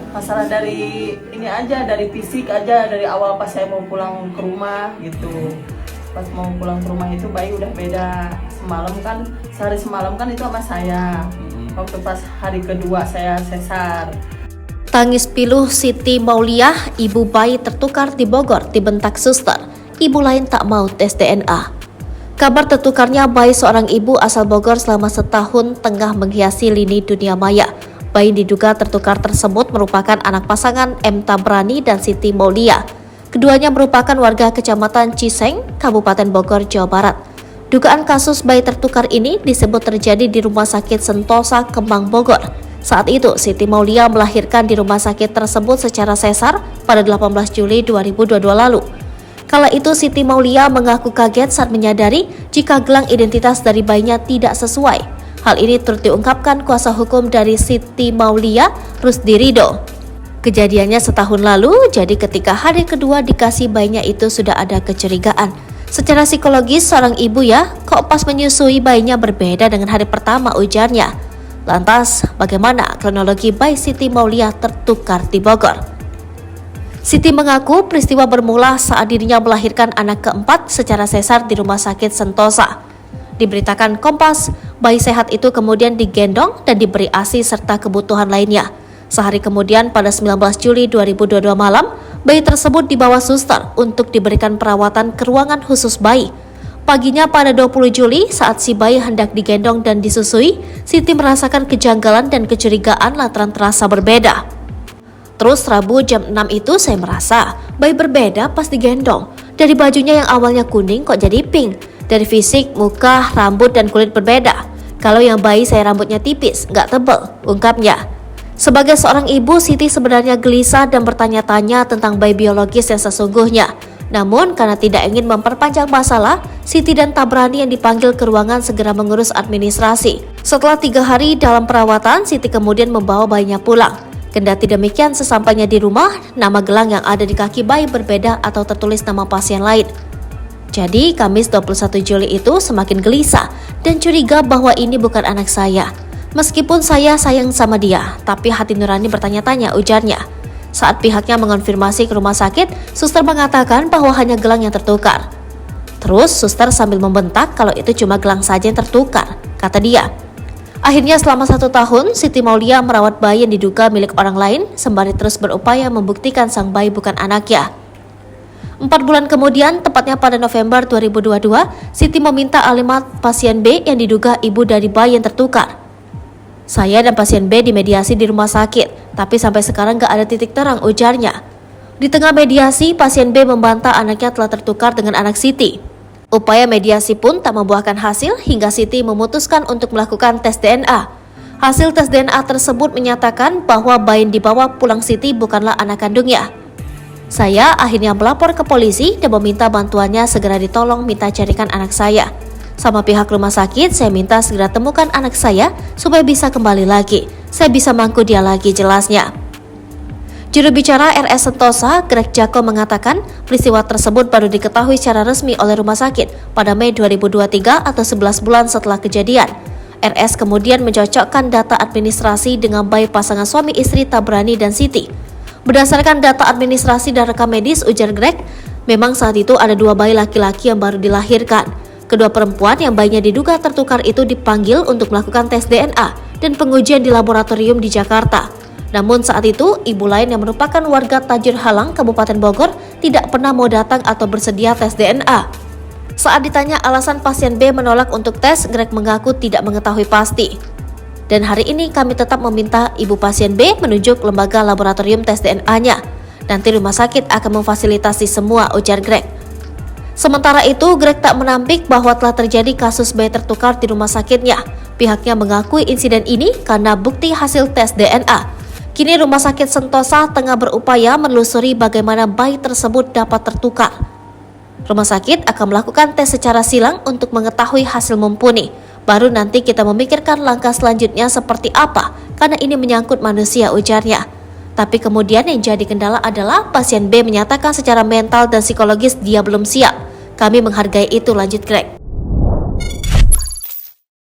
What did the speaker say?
Masalah dari ini aja, dari fisik aja, dari awal pas saya mau pulang ke rumah gitu. Pas mau pulang ke rumah itu bayi udah beda. Sehari semalam kan itu sama saya. Waktu pas hari kedua saya sesar. Tangis piluh Siti Mauliah, ibu bayi tertukar di Bogor, dibentak suster. Ibu lain tak mau tes DNA. Kabar tertukarnya bayi seorang ibu asal Bogor selama setahun tengah menghiasi lini dunia maya. Bayi diduga tertukar tersebut merupakan anak pasangan M. Tabrani dan Siti Mauliah. Keduanya merupakan warga Kecamatan Ciseng, Kabupaten Bogor, Jawa Barat. Dugaan kasus bayi tertukar ini disebut terjadi di Rumah Sakit Sentosa, Kemang, Bogor. Saat itu, Siti Mauliah melahirkan di rumah sakit tersebut secara sesar pada 18 Juli 2022 lalu. Kala itu, Siti Mauliah mengaku kaget saat menyadari jika gelang identitas dari bayinya tidak sesuai. Hal ini turut diungkapkan kuasa hukum dari Siti Mauliah, Rusdi Ridho. Kejadiannya setahun lalu, jadi ketika hari kedua dikasih bayinya itu sudah ada kecurigaan. Secara psikologis, seorang ibu ya, kok pas menyusui bayinya berbeda dengan hari pertama, ujarnya. Lantas, bagaimana kronologi bayi Siti Mauliah tertukar di Bogor? Siti mengaku peristiwa bermula saat dirinya melahirkan anak keempat secara sesar di Rumah Sakit Sentosa. Diberitakan Kompas, bayi sehat itu kemudian digendong dan diberi ASI serta kebutuhan lainnya. Sehari kemudian pada 19 Juli 2022 malam, bayi tersebut dibawa suster untuk diberikan perawatan ke ruangan khusus bayi. Paginya pada 20 Juli saat si bayi hendak digendong dan disusui, Siti merasakan kejanggalan dan kecurigaan lantaran terasa berbeda. Terus Rabu jam 6 itu saya merasa bayi berbeda pas digendong. Dari bajunya yang awalnya kuning kok jadi pink. Dari fisik, muka, rambut, dan kulit berbeda. Kalau yang bayi saya rambutnya tipis, nggak tebal, ungkapnya. Sebagai seorang ibu, Siti sebenarnya gelisah dan bertanya-tanya tentang bayi biologis yang sesungguhnya. Namun karena tidak ingin memperpanjang masalah, Siti dan Tabrani yang dipanggil ke ruangan segera mengurus administrasi. Setelah 3 hari dalam perawatan, Siti kemudian membawa bayinya pulang. Kendati demikian, sesampainya di rumah, nama gelang yang ada di kaki bayi berbeda atau tertulis nama pasien lain. Jadi, Kamis 21 Juli itu semakin gelisah dan curiga bahwa ini bukan anak saya. Meskipun saya sayang sama dia, tapi hati nurani bertanya-tanya, ujarnya. Saat pihaknya mengonfirmasi ke rumah sakit, suster mengatakan bahwa hanya gelang yang tertukar. Terus suster sambil membentak kalau itu cuma gelang saja yang tertukar, kata dia. Akhirnya selama 1 tahun, Siti Mauliah merawat bayi yang diduga milik orang lain, sembari terus berupaya membuktikan sang bayi bukan anaknya. 4 bulan kemudian, tepatnya pada November 2022, Siti meminta alimat pasien B yang diduga ibu dari bayi yang tertukar. Saya dan pasien B dimediasi di rumah sakit, tapi sampai sekarang gak ada titik terang, ujarnya. Di tengah mediasi, pasien B membantah anaknya telah tertukar dengan anak Siti. Upaya mediasi pun tak membuahkan hasil hingga Siti memutuskan untuk melakukan tes DNA. Hasil tes DNA tersebut menyatakan bahwa bayi yang dibawa pulang Siti bukanlah anak kandungnya. Saya akhirnya melapor ke polisi dan meminta bantuannya segera ditolong minta carikan anak saya. Sama pihak rumah sakit, saya minta segera temukan anak saya supaya bisa kembali lagi. Saya bisa mangku dia lagi, jelasnya. Juru bicara RS Sentosa, Greg Jacko mengatakan peristiwa tersebut baru diketahui secara resmi oleh rumah sakit pada Mei 2023 atau 11 bulan setelah kejadian. RS kemudian mencocokkan data administrasi dengan bayi pasangan suami istri Tabrani dan Siti. Berdasarkan data administrasi dan rekam medis, ujar Greg, memang saat itu ada 2 bayi laki-laki yang baru dilahirkan. Kedua perempuan yang bayinya diduga tertukar itu dipanggil untuk melakukan tes DNA dan pengujian di laboratorium di Jakarta. Namun saat itu, ibu lain yang merupakan warga Tajur Halang, Kabupaten Bogor, tidak pernah mau datang atau bersedia tes DNA. Saat ditanya alasan pasien B menolak untuk tes, Greg mengaku tidak mengetahui pasti. Dan hari ini kami tetap meminta ibu pasien B menunjuk lembaga laboratorium tes DNA-nya. Nanti rumah sakit akan memfasilitasi semua, ujar Greg. Sementara itu, Greg tak menampik bahwa telah terjadi kasus bayi tertukar di rumah sakitnya. Pihaknya mengakui insiden ini karena bukti hasil tes DNA. Kini Rumah Sakit Sentosa tengah berupaya menelusuri bagaimana bayi tersebut dapat tertukar. Rumah sakit akan melakukan tes secara silang untuk mengetahui hasil mumpuni. Baru nanti kita memikirkan langkah selanjutnya seperti apa, karena ini menyangkut manusia, ujarnya. Tapi kemudian yang jadi kendala adalah pasien B menyatakan secara mental dan psikologis dia belum siap. Kami menghargai itu, lanjut Greg.